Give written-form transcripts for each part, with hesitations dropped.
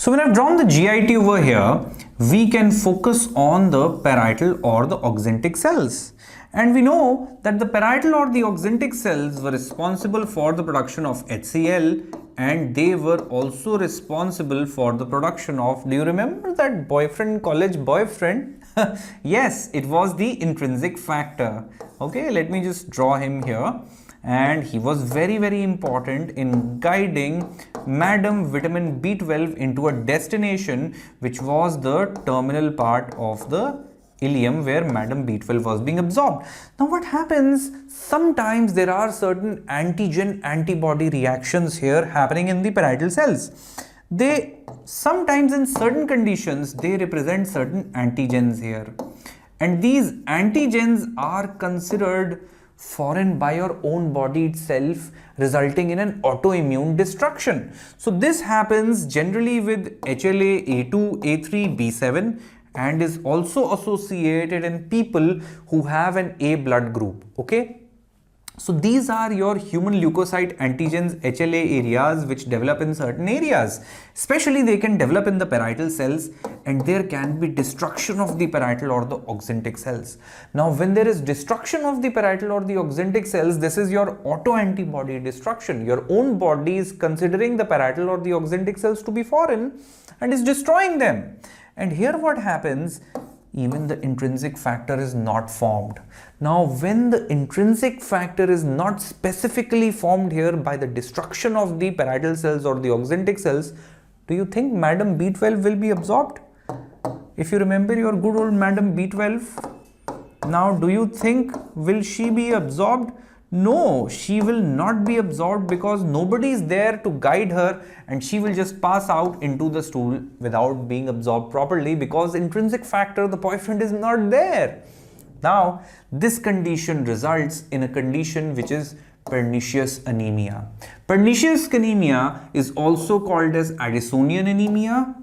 So when I've drawn the GIT over here, we can focus on the parietal or the oxyntic cells. And we know that the parietal or the oxyntic cells were responsible for the production of HCl, and they were also responsible for the production of, do you remember that boyfriend, college boyfriend? Yes, it was the intrinsic factor. Okay, let me just draw him here. And he was very important in guiding Madam Vitamin B12 into a destination, which was the terminal part of the ileum where Madam B12 was being absorbed. Now what happens, sometimes there are certain antigen antibody reactions here happening in the parietal cells. They sometimes, in certain conditions, they represent certain antigens here, and these antigens are considered foreign by your own body itself, resulting in an autoimmune destruction. So this happens generally with HLA, A2, A3, B7, and is also associated in people who have an A blood group. Okay, so these are your human leukocyte antigens, HLA areas, which develop in certain areas. Especially they can develop in the parietal cells, and there can be destruction of the parietal or the oxyntic cells. Now when there is destruction of the parietal or the oxyntic cells, this is your autoantibody destruction. Your own body is considering the parietal or the oxyntic cells to be foreign and is destroying them. And here what happens, even the intrinsic factor is not formed. Now when the intrinsic factor is not specifically formed here by the destruction of the parietal cells or the oxyntic cells, do you think Madam B12 will be absorbed? If you remember your good old Madam B12, now do you think will she be absorbed? No, she will not be absorbed, because nobody is there to guide her, and she will just pass out into the stool without being absorbed properly, because intrinsic factor, the boyfriend, is not there. Now this condition results in a condition which is pernicious anemia. Pernicious anemia is also called as Addisonian anemia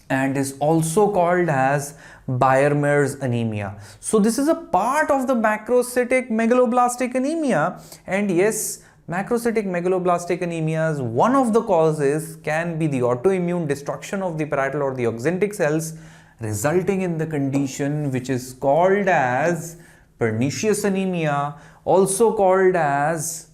and is also called as Bayer-Mers anemia. So this is a part of the macrocytic megaloblastic anemia, and yes, macrocytic megaloblastic anemia's one of the causes can be the autoimmune destruction of the parietal or the oxyntic cells, resulting in the condition which is called as pernicious anemia, also called as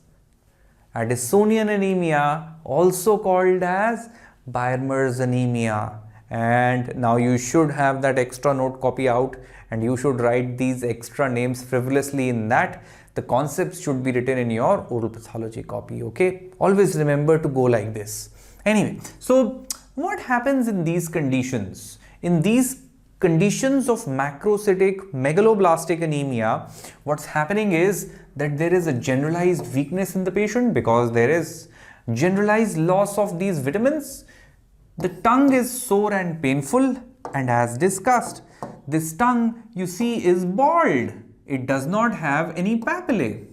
Addisonian anemia, also called as Bayer-Mers anemia. And now you should have that extra note copy out, and you should write these extra names frivolously in that. The concepts should be written in your oral pathology copy. Okay, always remember to go like this. Anyway, so what happens in these conditions? In these conditions of macrocytic megaloblastic anemia, what's happening is that there is a generalized weakness in the patient, because there is generalized loss of these vitamins. The tongue is sore and painful, and as discussed, this tongue, you see, is bald. It does not have any papillae.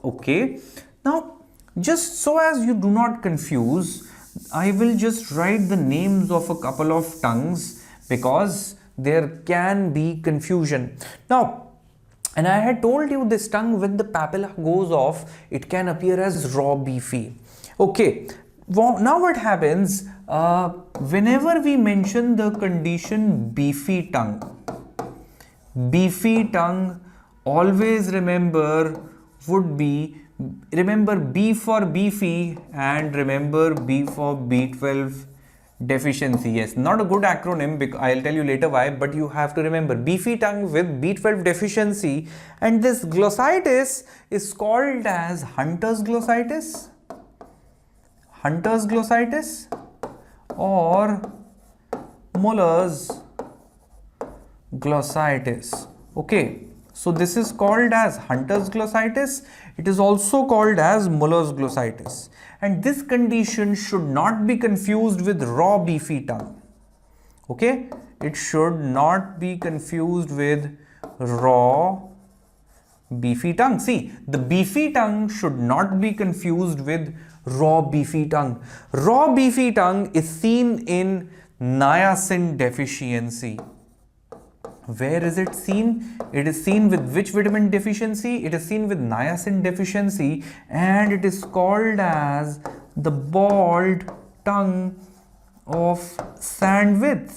Okay, now just so as you do not confuse, I will just write the names of a couple of tongues, because there can be confusion. Now, and I had told you this tongue, when the papilla goes off, it can appear as raw beefy. Okay, well, now what happens, whenever we mention the condition beefy tongue, always remember would be, remember B for beefy and remember B for B12 deficiency. Yes, not a good acronym, because I'll tell you later why, but you have to remember beefy tongue with B12 deficiency, and this glossitis is called as Hunter's glossitis, or Muller's glossitis. Okay, so this is called as Hunter's glossitis. It is also called as Muller's glossitis, and this condition should not be confused with raw beefy tongue. Okay, it should not be confused with raw beefy tongue. See, the beefy tongue should not be confused with raw beefy tongue. Raw beefy tongue is seen in niacin deficiency. Where is it seen? It is seen with which vitamin deficiency? It is seen with niacin deficiency, and it is called as the bald tongue of Sandwich.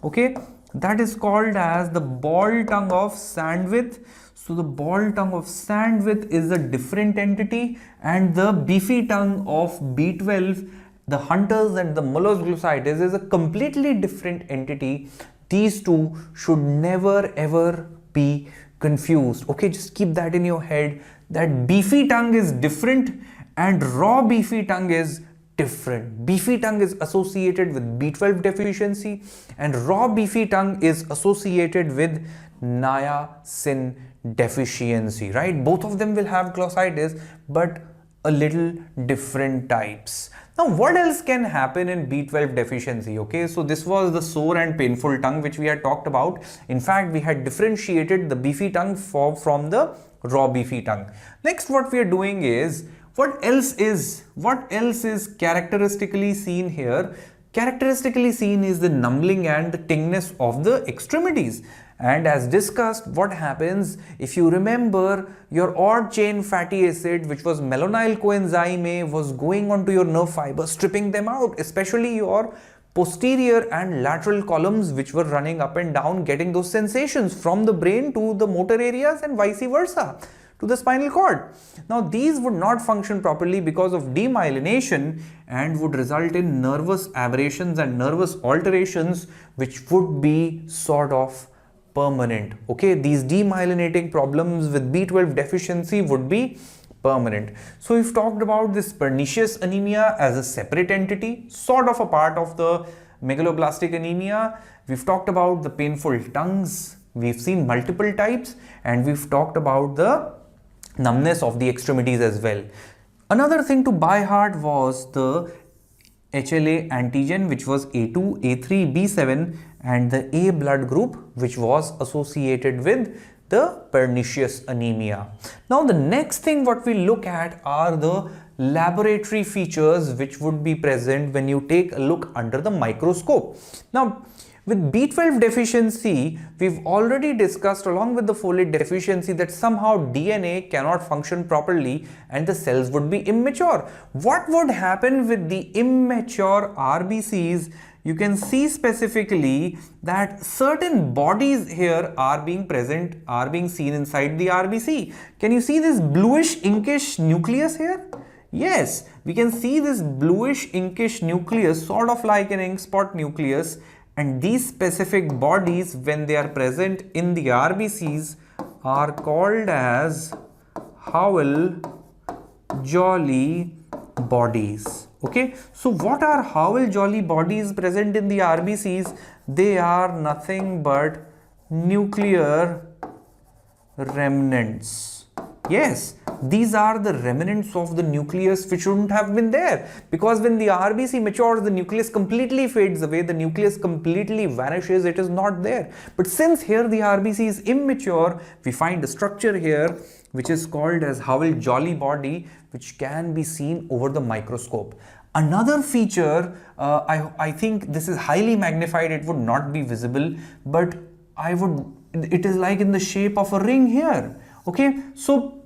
Okay, that is called as the ball tongue of Sandwich. So the ball tongue of Sandwich is a different entity, and the beefy tongue of B12, the Hunters and the mollusglucitis, is a completely different entity. These two should never ever be confused. Okay, just keep that in your head, that beefy tongue is different and raw beefy tongue is different. Beefy tongue is associated with B12 deficiency and raw beefy tongue is associated with niacin deficiency, right? Both of them will have glossitis, but a little different types. Now, what else can happen in B12 deficiency? Okay, so this was the sore and painful tongue which we had talked about. In fact, we had differentiated the beefy tongue from the raw beefy tongue. Next, what we are doing is, what else is characteristically seen here? Characteristically seen is the numbing and the tinginess of the extremities. And as discussed, what happens if you remember your odd chain fatty acid, which was malonyl coenzyme A, was going onto your nerve fibers, stripping them out, especially your posterior and lateral columns, which were running up and down, getting those sensations from the brain to the motor areas and vice versa to the spinal cord. Now, these would not function properly because of demyelination and would result in nervous aberrations and nervous alterations, which would be sort of permanent. Okay, these demyelinating problems with B12 deficiency would be permanent. So we've talked about this pernicious anemia as a separate entity, sort of a part of the megaloblastic anemia. We've talked about the painful tongues. We've seen multiple types, and we've talked about the numbness of the extremities as well. Another thing to by heart was the HLA antigen, which was A2, A3, B7, and the A blood group, which was associated with the pernicious anemia. Now, the next thing what we look at are the laboratory features which would be present when you take a look under the microscope. Now, with B12 deficiency, we've already discussed along with the folate deficiency that somehow DNA cannot function properly and the cells would be immature. What would happen with the immature RBCs? You can see specifically that certain bodies here are being seen inside the RBC. Can you see this bluish inkish nucleus here? Yes, we can see this bluish inkish nucleus, sort of like an ink spot nucleus. And these specific bodies, when they are present in the RBCs, are called as Howell-Jolly bodies. Okay, so what are Howell-Jolly bodies present in the RBCs? They are nothing but nuclear remnants. Yes, these are the remnants of the nucleus which shouldn't have been there, because when the RBC matures, the nucleus completely fades away, the nucleus completely vanishes, it is not there. But since here the RBC is immature, we find a structure here which is called as Howell-Jolly body, which can be seen over the microscope. Another feature, I think this is highly magnified, it would not be visible, but it is like in the shape of a ring here. Okay, so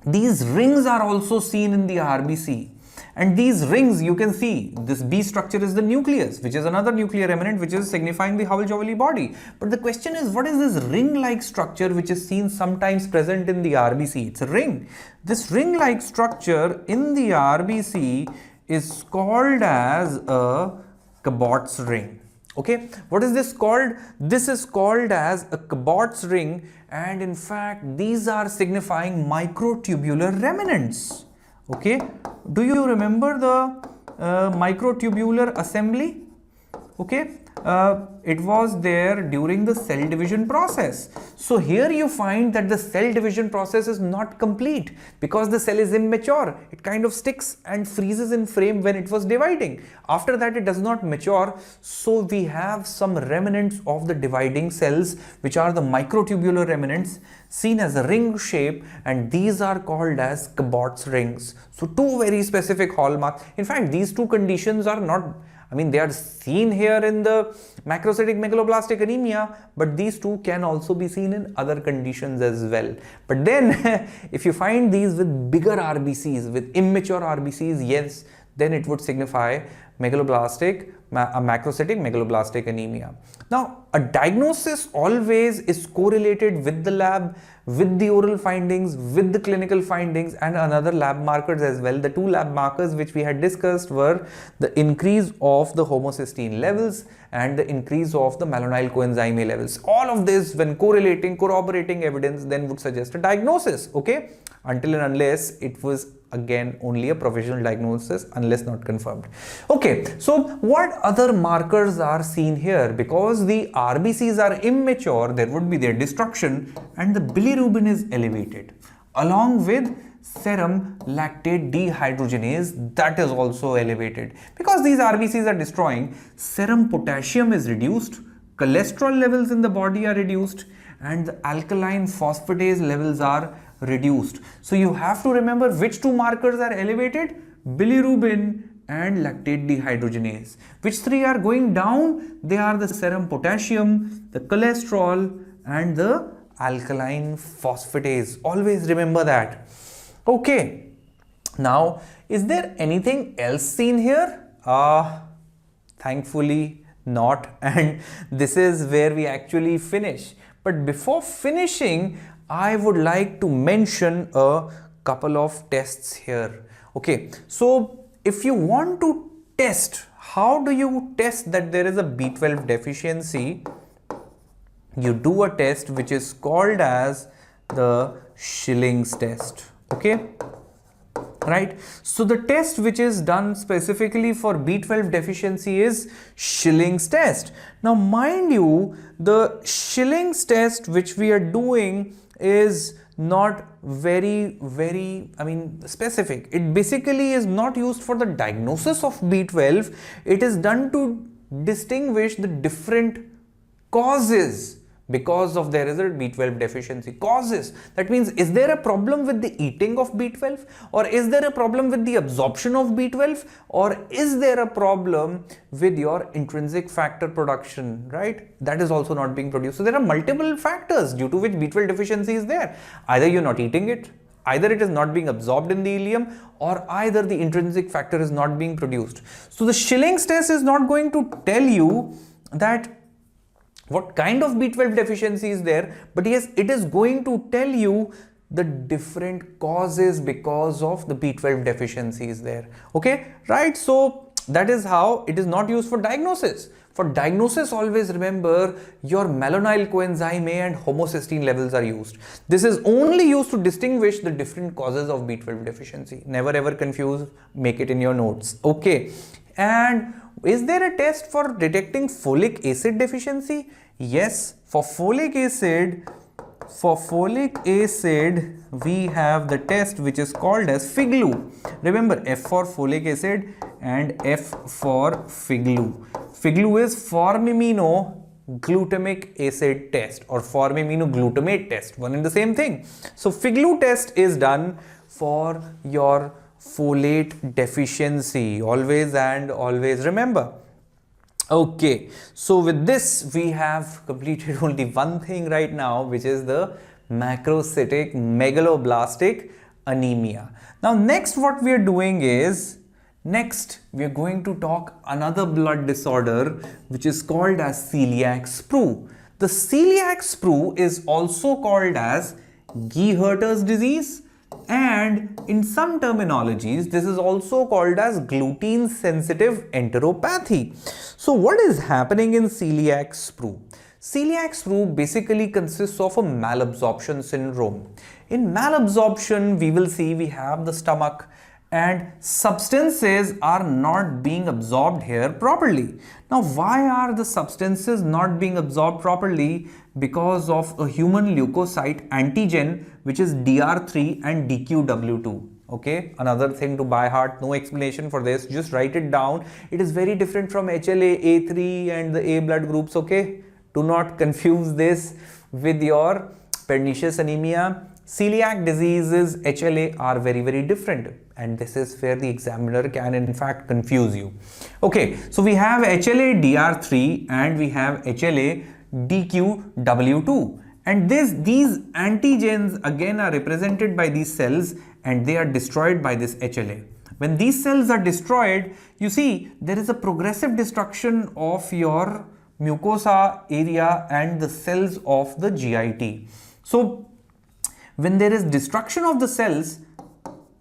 these rings are also seen in the RBC, and these rings, you can see this B structure is the nucleus, which is another nuclear remnant which is signifying the Howell-Jolly body. But the question is, what is this ring-like structure which is seen sometimes present in the RBC? It's a ring. This ring-like structure in the RBC is called as a Cabot's ring. Okay, what is this called? This is called as a Cabot's ring, and in fact these are signifying microtubular remnants. Okay, do you remember the microtubular assembly? Okay, it was there during the cell division process. So here you find that the cell division process is not complete because the cell is immature. It kind of sticks and freezes in frame when it was dividing. After that, it does not mature. So we have some remnants of the dividing cells, which are the microtubular remnants seen as a ring shape, and these are called as Cabot's rings. So two very specific hallmarks. In fact, these two conditions are not, they are seen here in the macrocytic megaloblastic anemia, but these two can also be seen in other conditions as well. But then if you find these with bigger RBCs, with immature RBCs, yes, then it would signify megaloblastic, a macrocytic megaloblastic anemia. Now, a diagnosis always is correlated with the lab, with the oral findings, with the clinical findings, and another lab markers as well. The two lab markers which we had discussed were the increase of the homocysteine levels and the increase of the malonyl coenzyme A levels. All of this, when corroborating evidence, then would suggest a diagnosis, okay? Until and unless it was again only a provisional diagnosis, unless not confirmed. Okay, so what other markers are seen here? Because the RBCs are immature, there would be their destruction, and the bilirubin is elevated along with serum lactate dehydrogenase, that is also elevated. Because these RBCs are destroying, serum potassium is reduced, cholesterol levels in the body are reduced, and the alkaline phosphatase levels are reduced. So you have to remember which two markers are elevated: bilirubin and lactate dehydrogenase. Which three are going down? They are the serum potassium, the cholesterol, and the alkaline phosphatase. Always remember that. Okay, now is there anything else seen here? Thankfully not, and this is where we actually finish. But before finishing, I would like to mention a couple of tests here. Okay, so if you want to test, how do you test that there is a B12 deficiency? You do a test which is called as the Schilling's test. Okay, right? So the test which is done specifically for B12 deficiency is Schilling's test. Now mind you, the Schilling's test which we are doing is not very specific. It basically is not used for the diagnosis of B12. It is done to distinguish the different causes because of there is a B12 deficiency. Causes, that means, is there a problem with the eating of B12, or is there a problem with the absorption of B12, or is there a problem with your intrinsic factor production, right? That is also not being produced. So there are multiple factors due to which B12 deficiency is there. Either you're not eating it, either it is not being absorbed in the ileum, or either the intrinsic factor is not being produced. So the Schilling's test is not going to tell you that what kind of B12 deficiency is there, but yes, it is going to tell you the different causes because of the B12 deficiency is there. Okay, right? So that is how it is not used for diagnosis. For diagnosis, always remember your malonyl coenzyme A and homocysteine levels are used. This is only used to distinguish the different causes of B12 deficiency. Never ever confuse, make it in your notes. Okay, and is there a test for detecting folic acid deficiency? Yes, for folic acid, we have the test which is called as FIGLU. Remember, F for folic acid and F for FIGLU. FIGLU is formiminoglutamic acid test or formiminoglutamate test, one and the same thing. So FIGLU test is done for your folate deficiency. Always and always remember. Okay, so with this we have completed only one thing right now, which is the macrocytic megaloblastic anemia. Now next what we are doing is, next we are going to talk another blood disorder which is called as celiac sprue. The celiac sprue is also called as Geerhardt's disease, and in some terminologies this is also called as gluten sensitive enteropathy. So what is happening in celiac sprue? Celiac sprue basically consists of a malabsorption syndrome. In malabsorption, we will see we have the stomach and substances are not being absorbed here properly. Now why are the substances not being absorbed properly? Because of a human leukocyte antigen which is DR3 and DQW2. Okay, another thing to by heart, no explanation for this, just write it down. It is very different from HLA, A3 and the A blood groups. Okay, do not confuse this with your pernicious anemia. Celiac diseases, HLA are very different, and this is where the examiner can in fact confuse you. Okay, so we have HLA DR3 and we have HLA DQW2, and these antigens again are represented by these cells and they are destroyed by this HLA. When these cells are destroyed, you see there is a progressive destruction of your mucosa area and the cells of the GIT. So when there is destruction of the cells,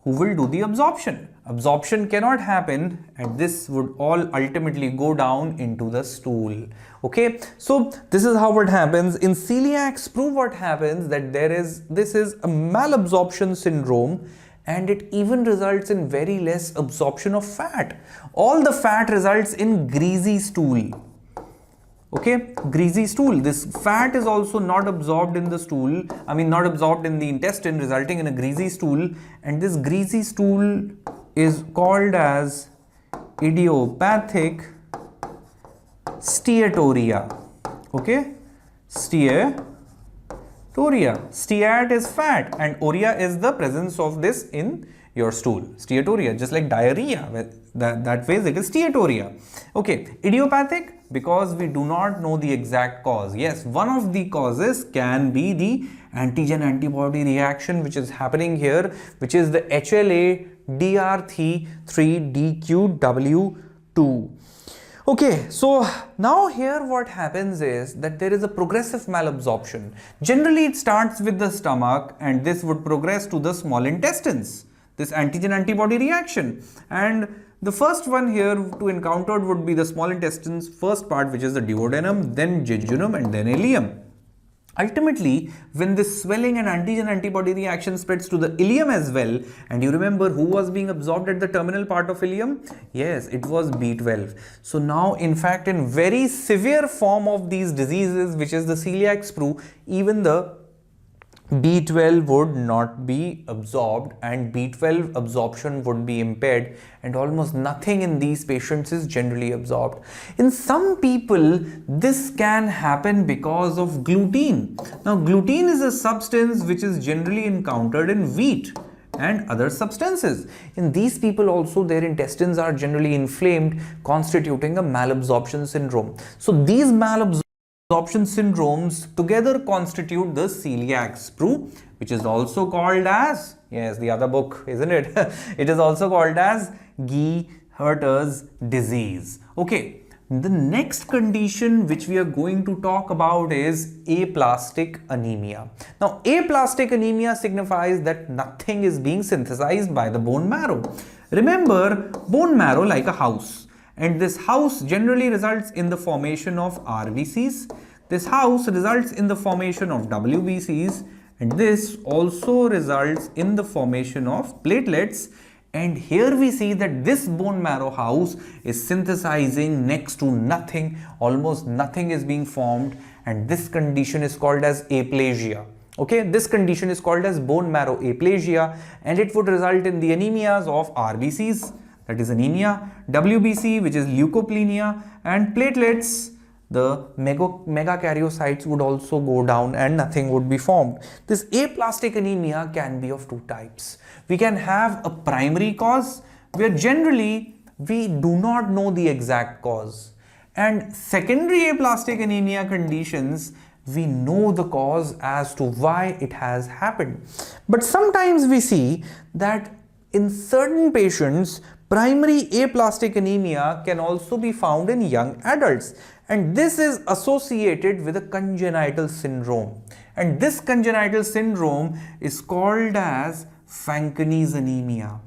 who will do the absorption? Absorption cannot happen, and this would all ultimately go down into the stool. Okay, so this is how it happens in celiac sprue. What happens that this is a malabsorption syndrome, and it even results in very less absorption of fat. All the fat results in greasy stool. Okay, greasy stool. This fat is also not absorbed in the stool, not absorbed in the intestine, resulting in a greasy stool, and this greasy stool is called as idiopathic steatoria. Okay, steatoria. Steat is fat and urea is the presence of this in your stool. Steatoria, just like diarrhea, that way it is steatoria. Okay, idiopathic, because we do not know the exact cause. Yes, one of the causes can be the antigen antibody reaction which is happening here, which is the HLA-DR3-DQW2. Okay, so now here what happens is that there is a progressive malabsorption. Generally it starts with the stomach, and this would progress to the small intestines, this antigen antibody reaction. And the first one here to encounter would be the small intestines, first part, which is the duodenum, then jejunum, and then ileum. Ultimately, when this swelling and antigen antibody reaction spreads to the ileum as well, and you remember who was being absorbed at the terminal part of ileum? Yes, it was B12. So now, in fact, in very severe form of these diseases, which is the celiac sprue, even the B12 would not be absorbed, and B12 absorption would be impaired, and almost nothing in these patients is generally absorbed. In some people, this can happen because of gluten. Now, gluten is a substance which is generally encountered in wheat and other substances. In these people also, their intestines are generally inflamed, constituting a malabsorption syndrome. So these malabsorption syndromes together constitute the celiac sprue, which is also called as, yes, the other book, isn't it? It is also called as Geertner's disease. Okay, the next condition which we are going to talk about is aplastic anemia. Now, aplastic anemia signifies that nothing is being synthesized by the bone marrow. Remember, bone marrow like a house. And this house generally results in the formation of RBCs. This house results in the formation of WBCs, and this also results in the formation of platelets. And here we see that this bone marrow house is synthesizing next to nothing, almost nothing is being formed, and this condition is called as aplasia. Okay, this condition is called as bone marrow aplasia, and it would result in the anemias of RBCs, that is anemia, WBC, which is leukopenia, and platelets, the megakaryocytes would also go down and nothing would be formed. This aplastic anemia can be of two types. We can have a primary cause where generally we do not know the exact cause, and secondary aplastic anemia conditions we know the cause as to why it has happened. But sometimes we see that in certain patients, primary aplastic anemia can also be found in young adults, and this is associated with a congenital syndrome, and this congenital syndrome is called as Fanconi's anemia.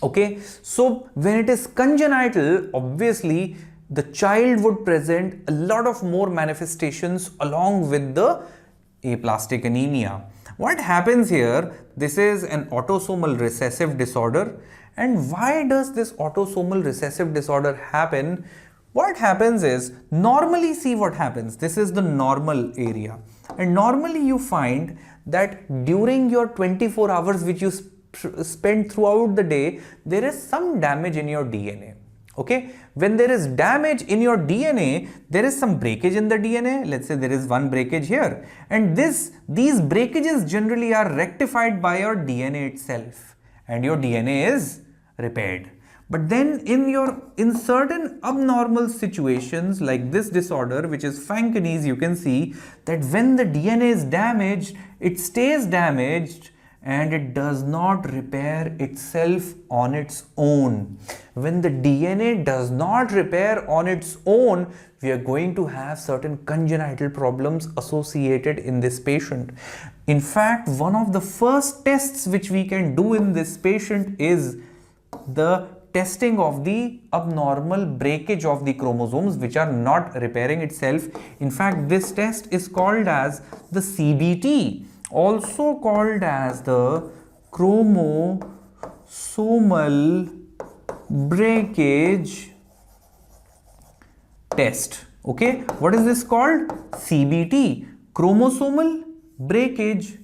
Okay, so when it is congenital, obviously the child would present a lot of more manifestations along with the aplastic anemia. What happens here? This is an autosomal recessive disorder. And why does this autosomal recessive disorder happen? What happens is, normally see what happens. This is the normal area. And normally you find that during your 24 hours which you spend throughout the day, there is some damage in your DNA. Okay, when there is damage in your DNA, there is some breakage in the DNA. Let's say there is one breakage here, and these breakages generally are rectified by your DNA itself, and your DNA is repaired. But then in certain abnormal situations like this disorder, which is Fanconi's, you can see that when the DNA is damaged, it stays damaged, and it does not repair itself on its own. When the DNA does not repair on its own, we are going to have certain congenital problems associated in this patient. In fact, one of the first tests which we can do in this patient is the testing of the abnormal breakage of the chromosomes which are not repairing itself. In fact, this test is called as the CBT, also called as the chromosomal breakage test. Okay, what is this called? CBT, chromosomal breakage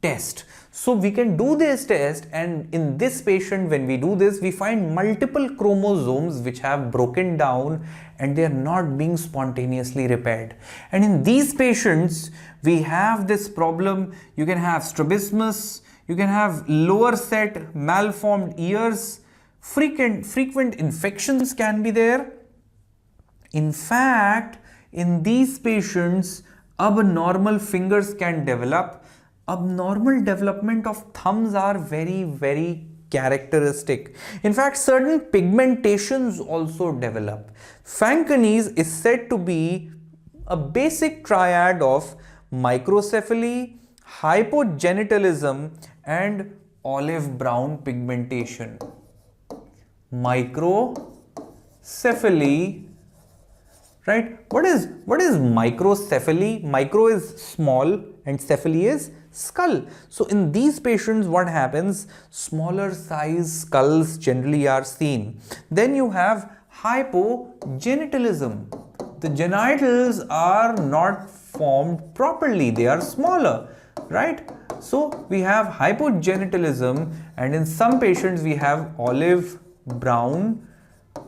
test. So we can do this test, and in this patient, when we do this, we find multiple chromosomes which have broken down and they are not being spontaneously repaired. And in these patients, we have this problem. You can have strabismus, you can have lower set malformed ears, frequent infections can be there. In fact, in these patients, abnormal fingers can develop. Abnormal development of thumbs are very characteristic. In fact, certain pigmentations also develop. Fanconi's is said to be a basic triad of microcephaly, hypogenitalism, and olive brown pigmentation. Microcephaly, right? What is microcephaly? Micro is small and cephaly is skull. So in these patients, what happens? Smaller size skulls generally are seen. Then you have hypogenitalism. The genitals are not formed properly, they are smaller, right? So we have hypogenitalism, and in some patients we have olive brown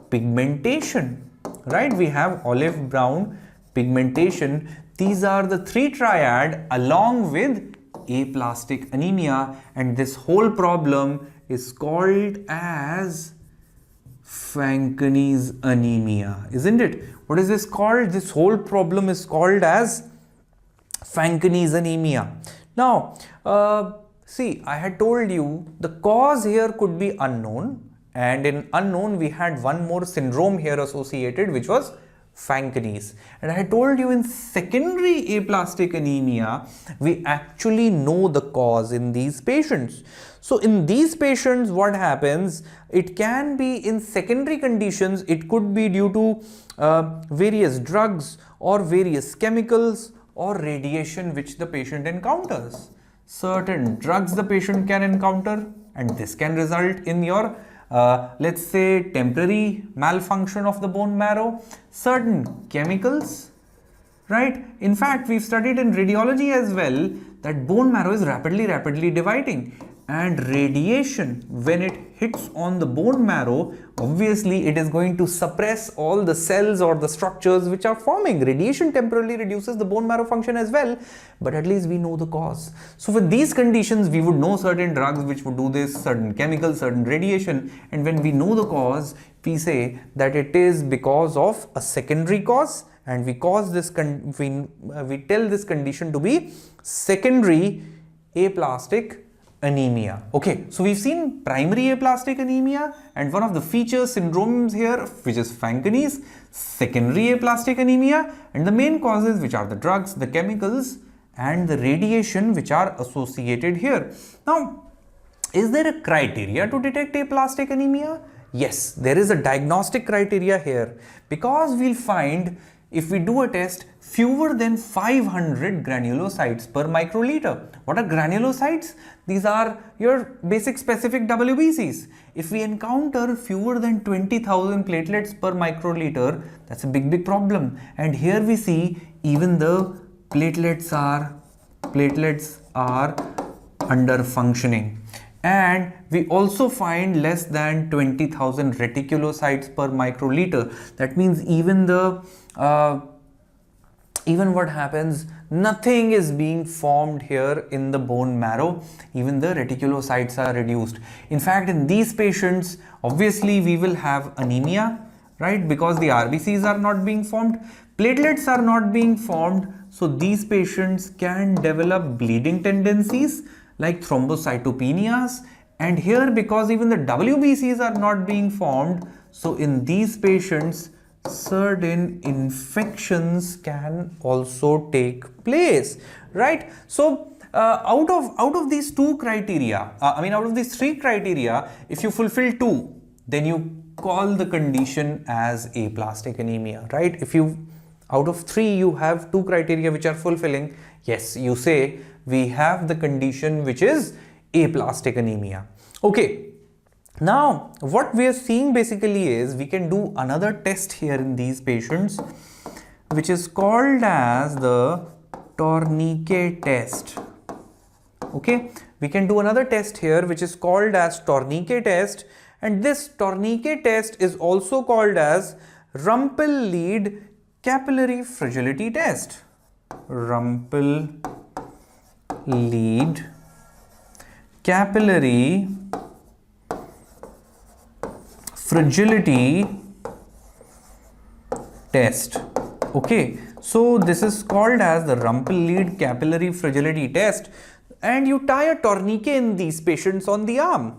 pigmentation, right? We have olive brown pigmentation. These are the three triad along with aplastic anemia, and this whole problem is called as Fanconi's anemia, isn't it? What is this called? This whole problem is called as Fanconi's anemia. Now, see, I had told you the cause here could be unknown, and in unknown we had one more syndrome here associated, which was Fanconi's. And I told you in secondary aplastic anemia, we actually know the cause in these patients. So in these patients, what happens? It can be in secondary conditions. It could be due to various drugs or various chemicals or radiation which the patient encounters. Certain drugs the patient can encounter, and this can result in your let's say temporary malfunction of the bone marrow. Certain chemicals, right? In fact, we've studied in radiology as well that bone marrow is rapidly dividing, and radiation, when it hits on the bone marrow, obviously it is going to suppress all the cells or the structures which are forming. Radiation temporarily reduces the bone marrow function as well, but at least we know the cause. So with these conditions, we would know certain drugs which would do this, certain chemicals, certain radiation, and when we know the cause, we say that it is because of a secondary cause, and we cause this we tell this condition to be secondary aplastic anemia. Okay, so we've seen primary aplastic anemia, and one of the feature syndromes here, which is Fanconi's, secondary aplastic anemia, and the main causes, which are the drugs, the chemicals, and the radiation which are associated here. Now, is there a criteria to detect aplastic anemia? Yes, there is a diagnostic criteria here, because we'll find if we do a test fewer than 500 granulocytes per microliter. What are granulocytes? These are your basic specific WBCs. If we encounter fewer than 20,000 platelets per microliter, that's a big problem. And here we see even the platelets are under functioning. And we also find less than 20,000 reticulocytes per microliter. That means even the even what happens, nothing is being formed here in the bone marrow. Even the reticulocytes are reduced. In fact, in these patients, obviously we will have anemia, right? Because the RBCs are not being formed, platelets are not being formed. So these patients can develop bleeding tendencies, like thrombocytopenias. And here, because even the WBCs are not being formed, so in these patients, certain infections can also take place, right? So out of these two criteria, out of these three criteria, if you fulfill two, then you call the condition as aplastic anemia, right? If you out of three you have two criteria which are fulfilling, yes, you say we have the condition which is aplastic anemia. Okay, now what we are seeing basically is we can do another test here in these patients, which is called as the tourniquet test. Okay, we can do another test here which is called as tourniquet test, and this tourniquet test is also called as Rumpel-Lead capillary fragility test. Rumpel-Lead capillary fragility test. Okay, so this is called as the Rumpel-Lead capillary fragility test, and you tie a tourniquet in these patients on the arm.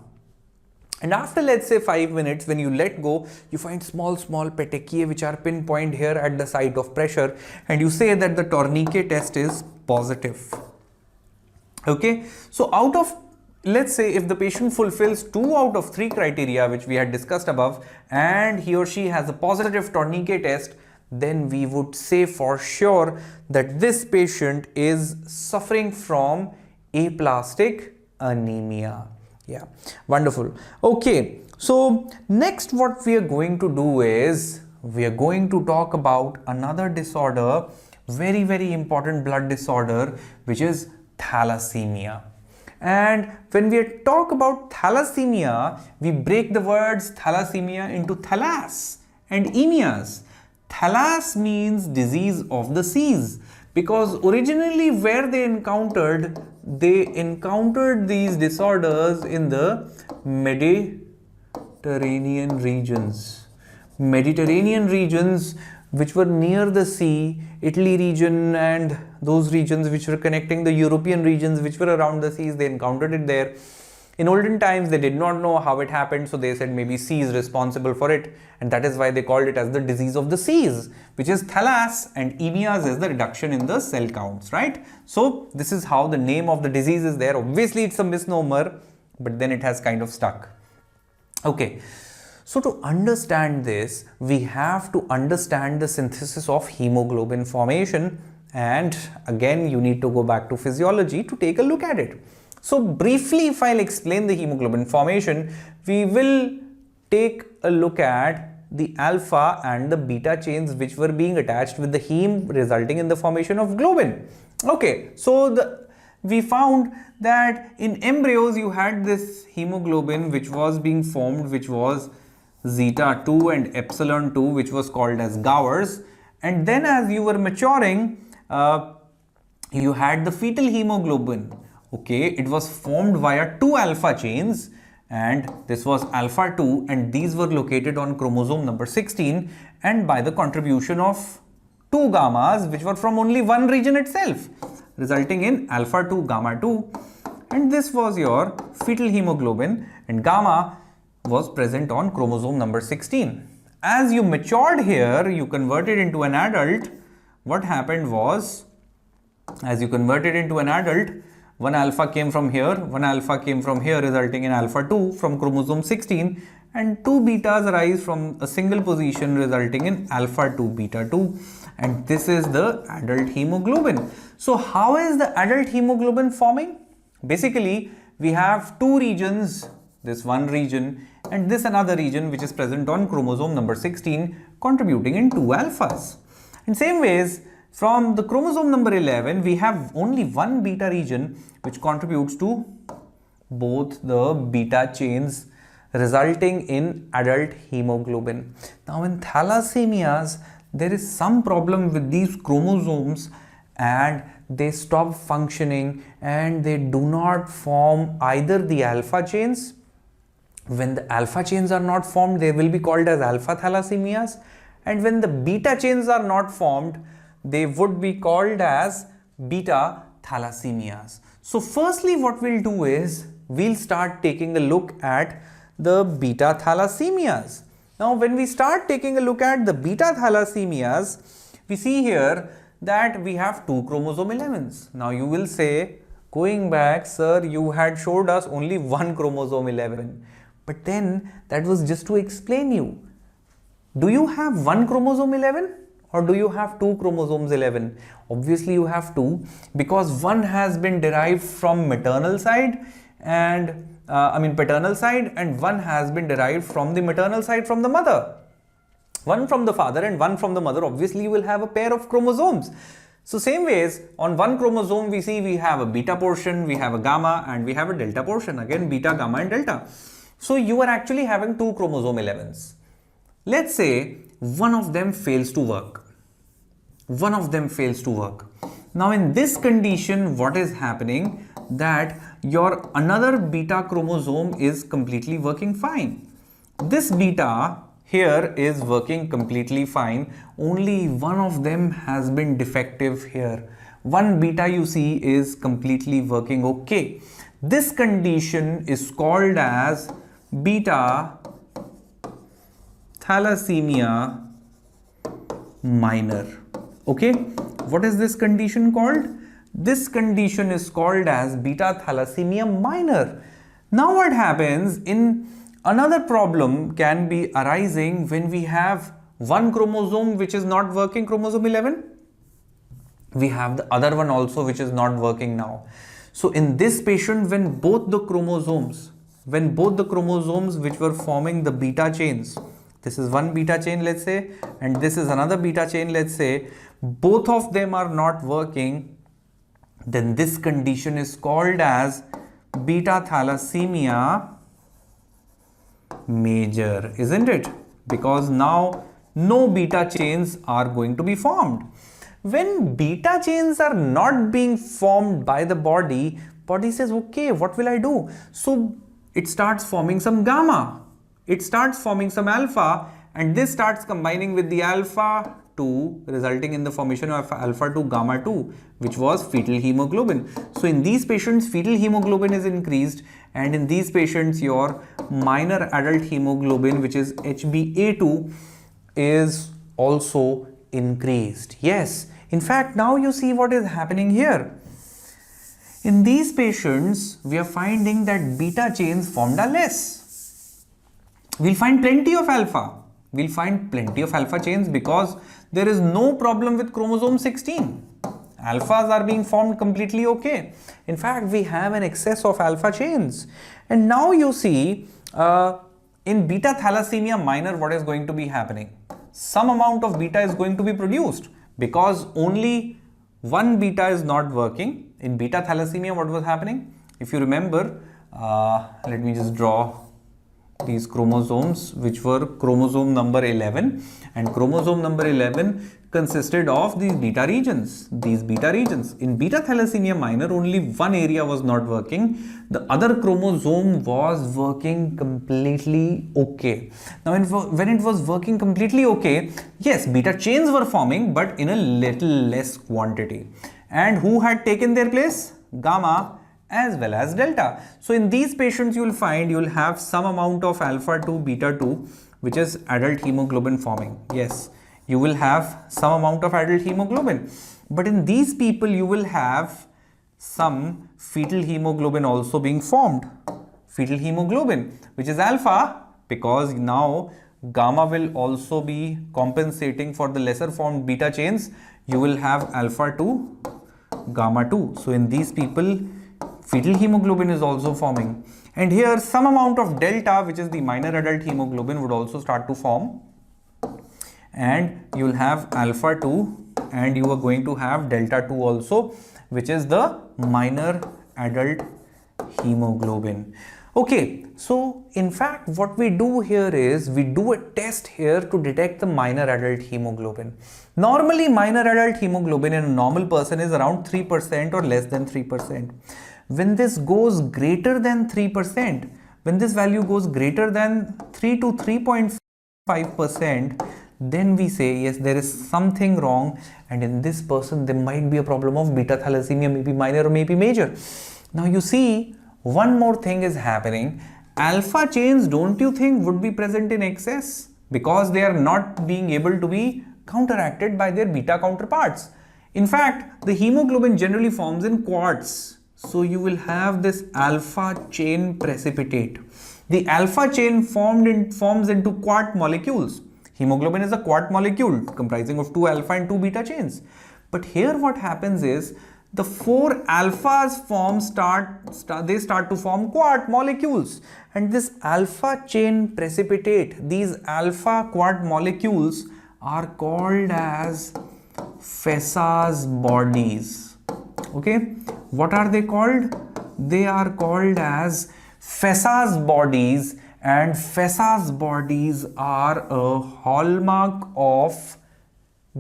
And after, let's say, 5 minutes, when you let go, you find small petechiae which are pinpoint here at the site of pressure, and you say that the tourniquet test is positive. Okay, so out of, let's say, if the patient fulfills 2 out of 3 criteria which we had discussed above, and he or she has a positive tourniquet test, then we would say for sure that this patient is suffering from aplastic anemia. Yeah, wonderful. Okay, so next what we are going to do is we are going to talk about another disorder, very important blood disorder, which is thalassemia. And when we talk about thalassemia, we break the words thalassemia into thalas and emias. Thalas means disease of the seas, because originally where they encountered these disorders in the Mediterranean regions which were near the sea, Italy region and those regions which were connecting the European regions which were around the seas. They encountered it there. In olden times, they did not know how it happened, so they said maybe sea is responsible for it, and that is why they called it as the disease of the seas, which is thalas, and emias is the reduction in the cell counts, right? So this is how the name of the disease is there. Obviously, it's a misnomer, but then it has kind of stuck. Okay, so to understand this, we have to understand the synthesis of hemoglobin formation, and again, you need to go back to physiology to take a look at it. So briefly, if I'll explain the hemoglobin formation, we will take a look at the alpha and the beta chains which were being attached with the heme, resulting in the formation of globin. Okay, so we found that in embryos you had this hemoglobin which was being formed, which was zeta 2 and epsilon 2, which was called as Gowers. And then as you were maturing, you had the fetal hemoglobin. Okay, it was formed via 2 alpha chains, and this was alpha 2, and these were located on chromosome number 16, and by the contribution of 2 gammas which were from only one region itself, resulting in alpha 2 gamma 2, and this was your fetal hemoglobin, and gamma was present on chromosome number 16. As you matured here, you converted into an adult. What happened was, as you converted into an adult, one alpha came from here, one alpha came from here, resulting in alpha 2 from chromosome 16, and 2 betas arise from a single position, resulting in alpha 2 beta 2, and this is the adult hemoglobin. So how is the adult hemoglobin forming? Basically, we have 2 regions, this one region and this another region which is present on chromosome number 16, contributing in 2 alphas. In same ways, from the chromosome number 11, we have only one beta region which contributes to both the beta chains, resulting in adult hemoglobin. Now in thalassemias, there is some problem with these chromosomes and they stop functioning and they do not form either the alpha chains. When the alpha chains are not formed, they will be called as alpha thalassemias, and when the beta chains are not formed, they would be called as beta thalassemias. So firstly, what we'll do is we'll start taking a look at the beta thalassemias. Now, when we start taking a look at the beta thalassemias, we see here that we have two chromosome 11s. Now, you will say, going back, sir, you had showed us only one chromosome 11. But then that was just to explain you. Do you have one chromosome 11? Or do you have two chromosomes 11? Obviously you have two, because one has been derived from maternal side and paternal side, and one has been derived from the maternal side from the mother. One from the father and one from the mother. Obviously you will have a pair of chromosomes. So same ways, on one chromosome we see we have a beta portion, we have a gamma, and we have a delta portion. Again, beta, gamma and delta. So you are actually having two chromosome 11s. Let's say one of them fails to work. One of them fails to work. Now in this condition, what is happening? That your another beta chromosome is completely working fine. This beta here is working completely fine. Only one of them has been defective here. One beta you see is completely working okay. This condition is called as beta thalassemia minor. Okay, what is this condition called? This condition is called as beta thalassemia minor. Now what happens in another problem can be arising when we have one chromosome which is not working, chromosome 11. We have the other one also which is not working now. So in this patient, when both the chromosomes which were forming the beta chains, this is one beta chain, let's say, and this is another beta chain, let's say, both of them are not working, then this condition is called as beta thalassemia major, isn't it? Because now no beta chains are going to be formed. When beta chains are not being formed by the body says, okay, what will I do? So it starts forming some gamma. It starts forming some alpha, and this starts combining with the alpha 2, resulting in the formation of alpha 2 gamma 2, which was fetal hemoglobin. So in these patients, fetal hemoglobin is increased, and in these patients your minor adult hemoglobin, which is HbA2, is also increased. Yes, in fact, now you see what is happening here. In these patients, we are finding that beta chains formed are less. We'll find plenty of alpha. We'll find plenty of alpha chains because there is no problem with chromosome 16. Alphas are being formed completely okay. In fact, we have an excess of alpha chains. And now you see in beta thalassemia minor, what is going to be happening? Some amount of beta is going to be produced because only one beta is not working. In beta thalassemia, what was happening? If you remember, let me just draw these chromosomes, which were chromosome number 11, and chromosome number 11 consisted of these beta regions. In beta thalassemia minor, only one area was not working. The other chromosome was working completely okay. Now when it was working completely okay, yes, beta chains were forming, but in a little less quantity. And who had taken their place? Gamma as well as delta. So in these patients, you will find you will have some amount of alpha 2 beta 2, which is adult hemoglobin forming. Yes, you will have some amount of adult hemoglobin, but in these people you will have some fetal hemoglobin also being formed. Fetal hemoglobin, which is alpha, because now gamma will also be compensating for the lesser formed beta chains. You will have alpha 2 gamma 2. So in these people, fetal hemoglobin is also forming, and here some amount of delta, which is the minor adult hemoglobin, would also start to form, and you will have alpha 2, and you are going to have delta 2 also, which is the minor adult hemoglobin. Okay, so in fact what we do here is we do a test here to detect the minor adult hemoglobin. Normally minor adult hemoglobin in a normal person is around 3% or less than 3%. When this goes greater than 3%, when this value goes greater than 3 to 3.5%, then we say, yes, there is something wrong, and in this person there might be a problem of beta thalassemia, maybe minor or maybe major. Now you see, one more thing is happening. Alpha chains, don't you think, would be present in excess because they are not being able to be counteracted by their beta counterparts. In fact, the hemoglobin generally forms in quarts. So you will have this alpha chain precipitate. The alpha chain forms into quart molecules. Hemoglobin is a quart molecule comprising of 2 alpha and 2 beta chains. But here what happens is the 4 alphas start to form quart molecules, and this alpha chain precipitate, these alpha quart molecules are called as Fess's bodies. Okay, what are they called? They are called as Fess's bodies, and Fess's bodies are a hallmark of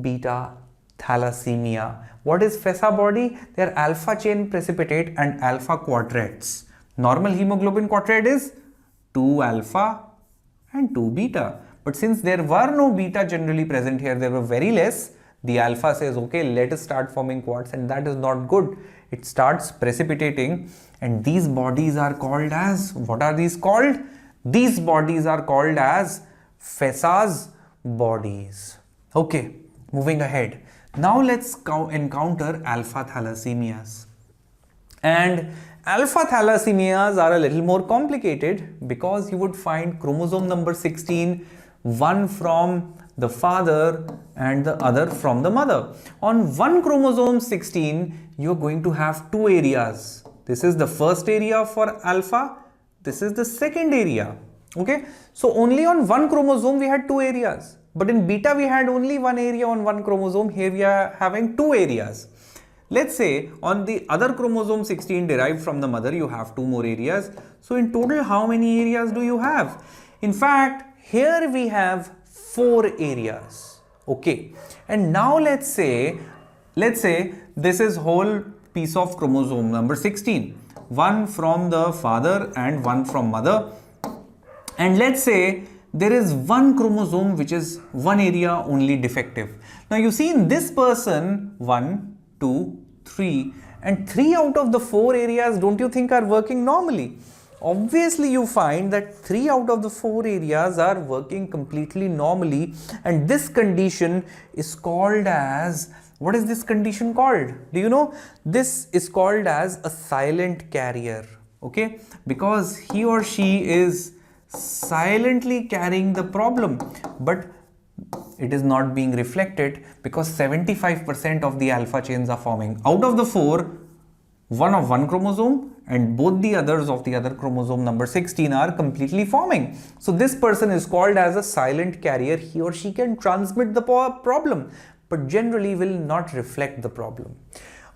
beta thalassemia. What is Fessa body? They are alpha chain precipitate and alpha quadrates. Normal hemoglobin quadrate is 2 alpha and 2 beta. But since there were no beta generally present here, there were very less, the alpha says, okay, let us start forming quarts, and that is not good. It starts precipitating, and these bodies are called as, what are these called? These bodies are called as Fess's bodies. Okay, moving ahead. Now let's encounter alpha thalassemias. And alpha thalassemias are a little more complicated because you would find chromosome number 16, one from the father and the other from the mother. On one chromosome 16, you're going to have 2 areas. This is the first area for alpha. This is the second area. Okay, so only on one chromosome we had 2 areas. But in beta we had only 1 area on one chromosome. Here we are having 2 areas. Let's say on the other chromosome 16 derived from the mother, you have 2 more areas. So in total, how many areas do you have? In fact, here we have 4 areas. Okay, and now let's say this is whole piece of chromosome number 16, one from the father and one from mother. And let's say there is one chromosome which is one area only defective. Now you see in this person 1, 2, 3, and 3 out of the 4 areas, don't you think, are working normally? Obviously you find that 3 out of the 4 areas are working completely normally, and this condition is called as, what is this condition called? Do you know? This is called as a silent carrier. Okay, because he or she is silently carrying the problem, but it is not being reflected because 75% of the alpha chains are forming. Out of the 4, one of one chromosome and both the others of the other chromosome number 16 are completely forming. So this person is called as a silent carrier. He or she can transmit the problem, but generally will not reflect the problem.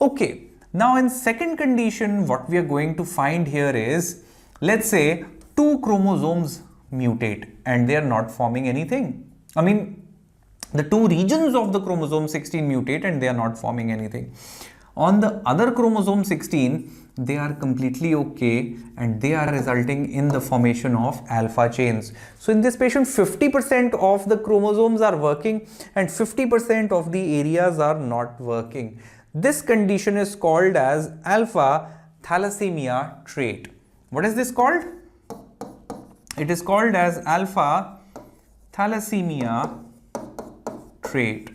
Okay, now in second condition, what we are going to find here is, let's say 2 chromosomes mutate and they are not forming anything. I mean, the 2 regions of the chromosome 16 mutate and they are not forming anything. On the other chromosome 16, they are completely okay and they are resulting in the formation of alpha chains. So in this patient, 50% of the chromosomes are working and 50% of the areas are not working. This condition is called as alpha thalassemia trait. What is this called? It is called as alpha thalassemia trait.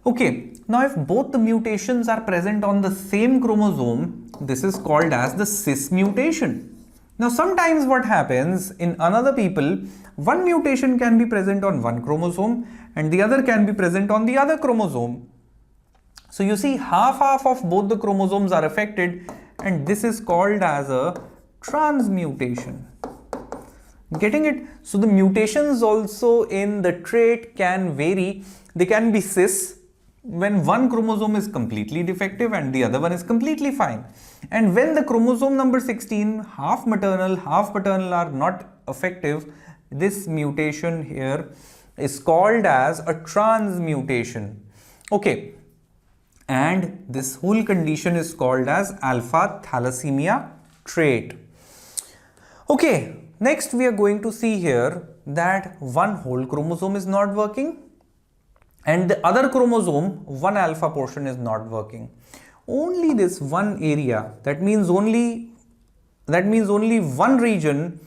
Okay, now if both the mutations are present on the same chromosome, this is called as the cis mutation. Now sometimes what happens in another people, one mutation can be present on one chromosome and the other can be present on the other chromosome. So you see half of both the chromosomes are affected, and this is called as a transmutation. Getting it? So the mutations also in the trait can vary. They can be cis when one chromosome is completely defective and the other one is completely fine. And when the chromosome number 16, half maternal, half paternal are not effective, this mutation here is called as a transmutation. Okay. And this whole condition is called as alpha thalassemia trait. Okay. Next, we are going to see here that one whole chromosome is not working and the other chromosome, one alpha portion, is not working. only this one area, that means only one region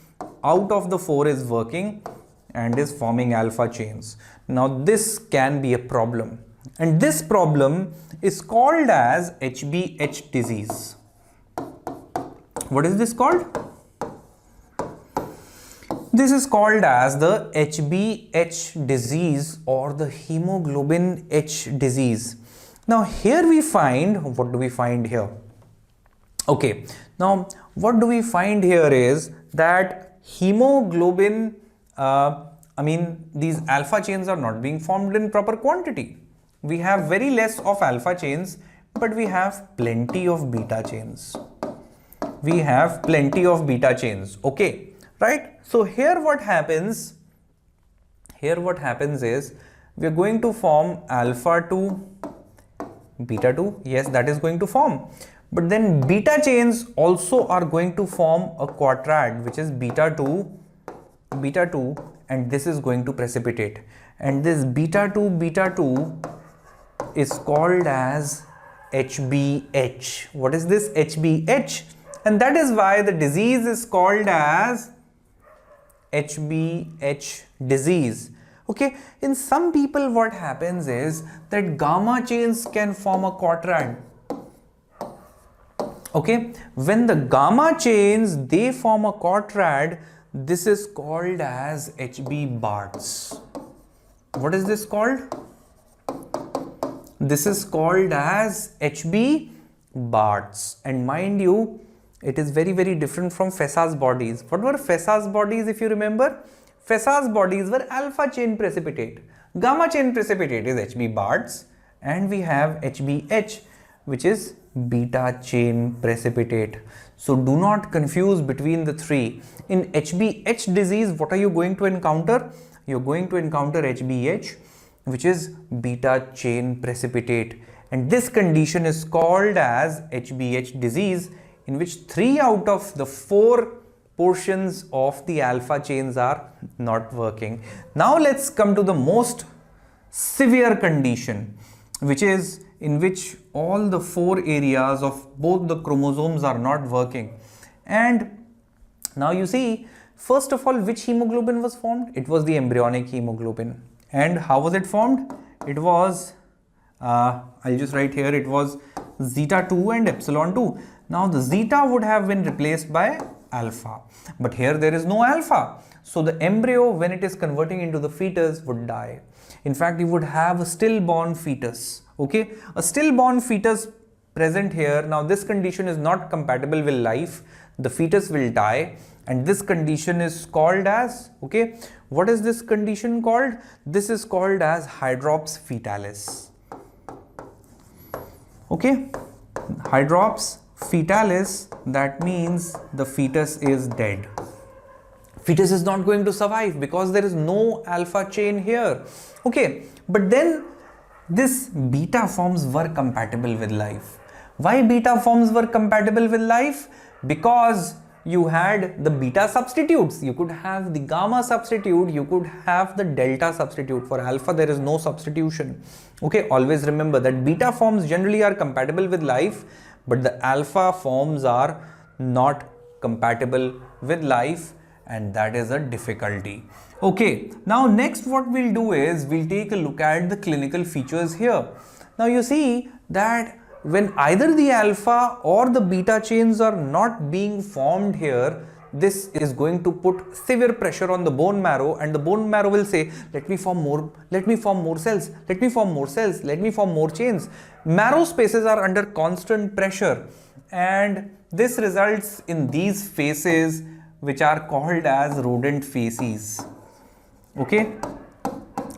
out of the 4 is working and is forming alpha chains. Now this can be a problem, and this problem is called as HBH disease. What is this called? This is called as the HBH disease or the hemoglobin H disease. Now here we find, what do we find here? Okay, now what do we find here is that hemoglobin, these alpha chains are not being formed in proper quantity. We have very less of alpha chains, but we have plenty of beta chains. We have plenty of beta chains, okay, right? So here what happens is we are going to form alpha 2, beta 2, yes, that is going to form. But then beta chains also are going to form a quadrate, which is beta 2, and this is going to precipitate. And this beta 2 is called as HBH. What is this HBH? And that is why the disease is called as HBH disease. Okay, in some people what happens is that gamma chains can form a quadrate. Okay, when the gamma chains, they form a quadrate, this is called as HB Barts. What is this called? This is called as HB Barts. And mind you, it is very, very different from Fessa's bodies. What were Fessa's bodies, if you remember? Fessa's bodies were alpha chain precipitate. Gamma chain precipitate is HB Barts, and we have HBH, which is beta chain precipitate. So do not confuse between the three. In HBH disease, what are you going to encounter? You're going to encounter HBH, which is beta chain precipitate. And this condition is called as HBH disease, in which 3 out of the 4 portions of the alpha chains are not working. Now let's come to the most severe condition, which is in which all the 4 areas of both the chromosomes are not working. And now you see, first of all, which hemoglobin was formed? It was the embryonic hemoglobin. And how was it formed? It was, I'll just write here, it was zeta 2 and epsilon 2. Now the zeta would have been replaced by alpha, but here there is no alpha. So the embryo, when it is converting into the fetus, would die. In fact, you would have a stillborn fetus. Okay, a stillborn fetus present here. Now this condition is not compatible with life. The fetus will die, and this condition is called as, okay, what is this condition called? This is called as hydrops fetalis. Okay, hydrops fetalis, that means the fetus is dead. Fetus is not going to survive because there is no alpha chain here. Okay, but then this beta forms were compatible with life. Why beta forms were compatible with life? Because you had the beta substitutes. You could have the gamma substitute, you could have the delta substitute. For alpha there is no substitution. Okay, always remember that beta forms generally are compatible with life, but the alpha forms are not compatible with life, and that is a difficulty. Okay, now next what we'll do is we'll take a look at the clinical features here. Now you see that when either the alpha or the beta chains are not being formed here, this is going to put severe pressure on the bone marrow, and the bone marrow will say, let me form more cells, let me form more cells, let me form more chains. Marrow spaces are under constant pressure, and this results in these faces which are called as rodent faces. Okay,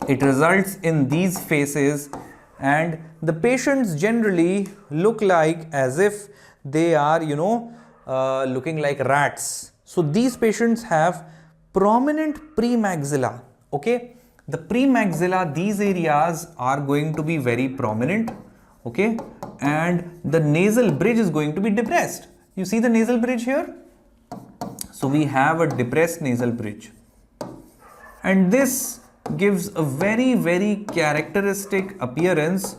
it results in these faces, and the patients generally look like as if they are, looking like rats. So these patients have prominent premaxilla. Okay, the premaxilla, these areas are going to be very prominent. Okay, and the nasal bridge is going to be depressed. You see the nasal bridge here? So we have a depressed nasal bridge, and this gives a very, very characteristic appearance,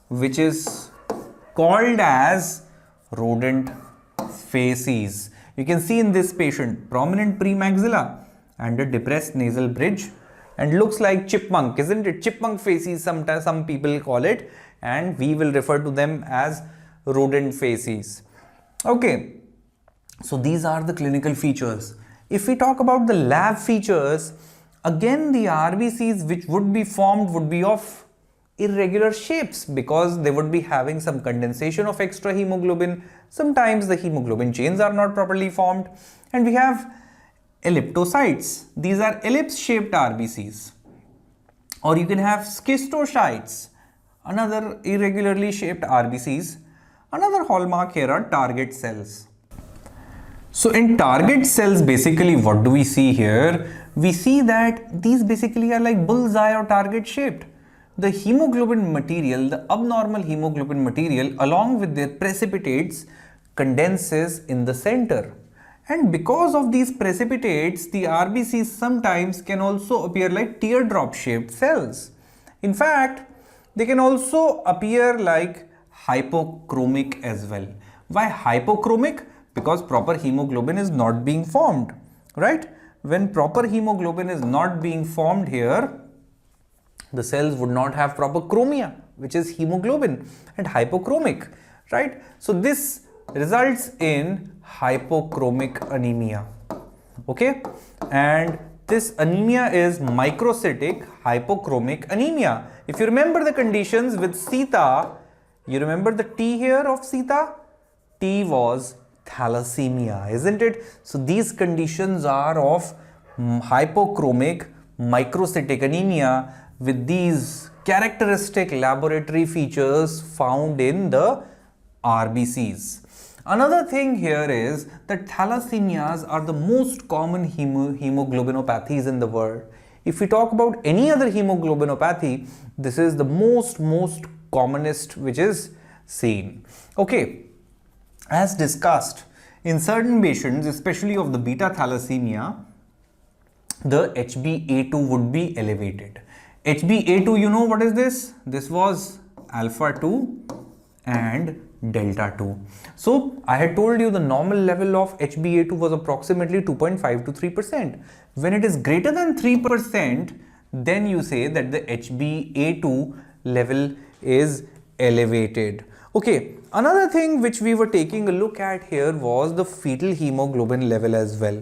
which is called as rodent facies. You can see in this patient prominent premaxilla and a depressed nasal bridge, and looks like chipmunk, isn't it? Chipmunk facies, sometimes some people call it, and we will refer to them as rodent facies. Okay, so these are the clinical features. If we talk about the lab features, again the RBCs which would be formed would be of irregular shapes because they would be having some condensation of extra hemoglobin. Sometimes the hemoglobin chains are not properly formed, and we have elliptocytes. These are ellipse shaped RBCs. Or you can have schistocytes, another irregularly shaped RBCs. Another hallmark here are target cells. So in target cells, basically what do we see here? We see that these basically are like bullseye or target shaped. The hemoglobin material, the abnormal hemoglobin material along with their precipitates condenses in the center. And because of these precipitates, the RBCs sometimes can also appear like teardrop shaped cells. In fact, they can also appear like hypochromic as well. Why hypochromic? Because proper hemoglobin is not being formed, right? When proper hemoglobin is not being formed here, the cells would not have proper chromia, which is hemoglobin, and hypochromic, right? So this results in hypochromic anemia. Okay, and this anemia is microcytic hypochromic anemia. If you remember the conditions with Sita, you remember the T here of Sita? T was thalassemia, isn't it? So these conditions are of hypochromic microcytic anemia with these characteristic laboratory features found in the RBCs. Another thing here is that thalassemias are the most common hemoglobinopathies in the world. If we talk about any other hemoglobinopathy, this is the most commonest which is seen. Okay, as discussed, in certain patients, especially of the beta thalassemia, the HbA2 would be elevated. HbA2, you know what is this? This was alpha 2 and delta 2. So I had told you the normal level of HbA2 was approximately 2.5 to 3%. When it is greater than 3%, then you say that the HbA2 level is elevated. Okay, another thing which we were taking a look at here was the fetal hemoglobin level as well.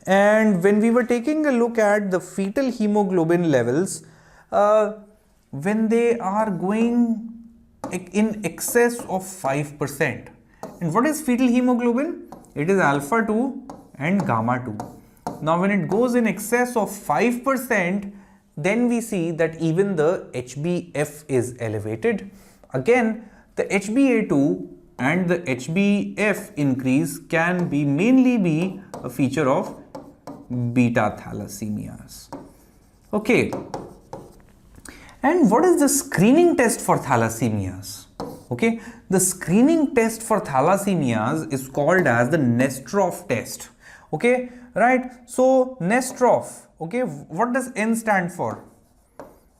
And when we were taking a look at the fetal hemoglobin levels, when they are going in excess of 5%. And what is fetal hemoglobin? It is alpha 2 and gamma 2. Now when it goes in excess of 5%, then we see that even the HbF is elevated. Again, the HbA2 and the HbF increase can be mainly be a feature of beta thalassemias. Okay. And what is the screening test for thalassemias? Okay, the screening test for thalassemias is called as the Nestrov test. Okay, right? So Nestrov, okay, what does N stand for?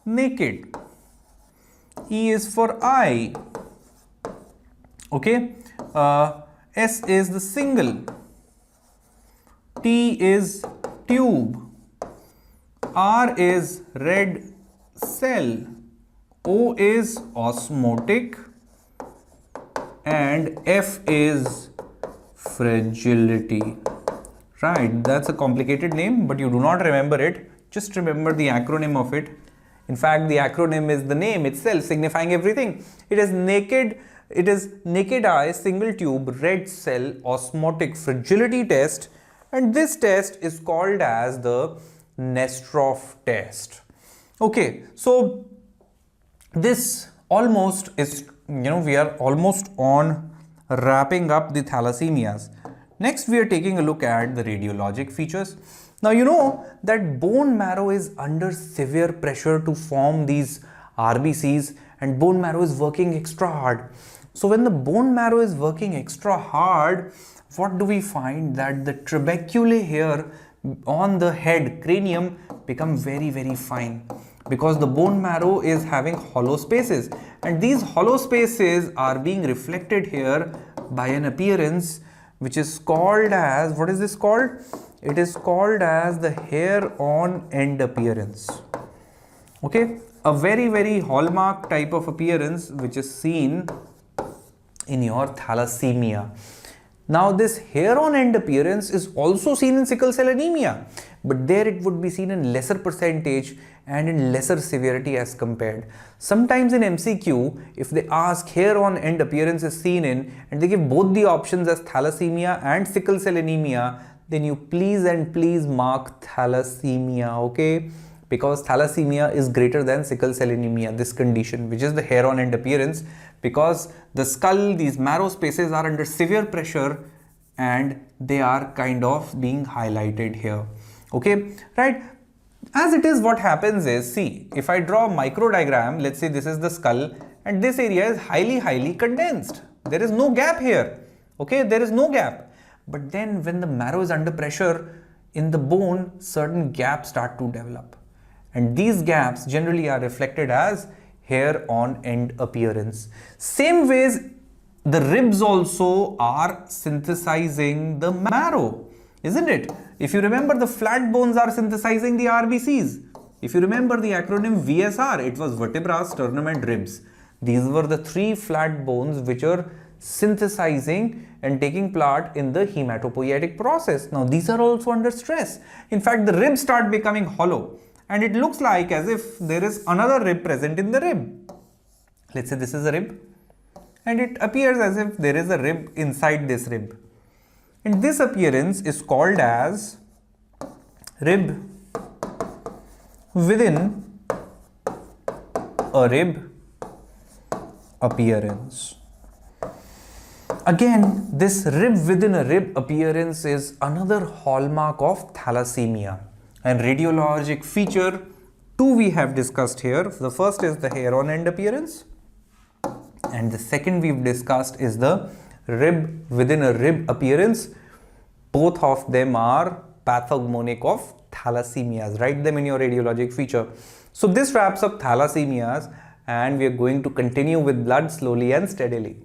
Naked. E is for eye. Okay, S is the single. T is tube. R is red cell. O is osmotic, and F is fragility. Right, that's a complicated name, but you do not remember it. Just remember the acronym of it. In fact, the acronym is the name itself signifying everything. It is naked eye, single tube, red cell, osmotic, fragility test, and this test is called as the Nestrov test. Okay, so this almost is, we are almost on wrapping up the thalassemias. Next, we are taking a look at the radiologic features. Now, you know that bone marrow is under severe pressure to form these RBCs, and bone marrow is working extra hard. So when the bone marrow is working extra hard, what do we find? That the trabeculae here on the head, cranium, become very fine. because the bone marrow is having hollow spaces, and these hollow spaces are being reflected here by an appearance which is called as, what is this called? It is called as the hair on end appearance. Okay, a very hallmark type of appearance which is seen in your thalassemia. Now this hair on end appearance is also seen in sickle cell anemia, but there it would be seen in lesser percentage and in lesser severity as compared. Sometimes in MCQ, if they ask hair on end appearance is seen in, and they give both the options as thalassemia and sickle cell anemia, then you please and please mark thalassemia, okay? Because thalassemia is greater than sickle cell anemia, this condition, which is the hair on end appearance, because the skull, these marrow spaces are under severe pressure and they are kind of being highlighted here. Okay, right? As it is, what happens is, see, if I draw a micro diagram, let's say this is the skull and this area is highly condensed. There is no gap here. Okay, there is no gap. But then when the marrow is under pressure in the bone, certain gaps start to develop. And these gaps generally are reflected as hair on end appearance. Same ways, the ribs also are synthesizing the marrow, isn't it? If you remember, the flat bones are synthesizing the RBCs. If you remember the acronym VSR, it was vertebra, sternum and ribs. These were the three flat bones which are synthesizing and taking part in the hematopoietic process. Now these are also under stress. In fact, the ribs start becoming hollow and it looks like as if there is another rib present in the rib. Let's say this is a rib and it appears as if there is a rib inside this rib. And this appearance is called as rib within a rib appearance. Again, this rib within a rib appearance is another hallmark of thalassemia. And radiologic feature 2 we have discussed here. The first is the hair on end appearance, and the second we've discussed is the rib within a rib appearance. Both of them are pathognomonic of thalassemias. Write them in your radiologic feature. So this wraps up thalassemias, and we are going to continue with blood slowly and steadily.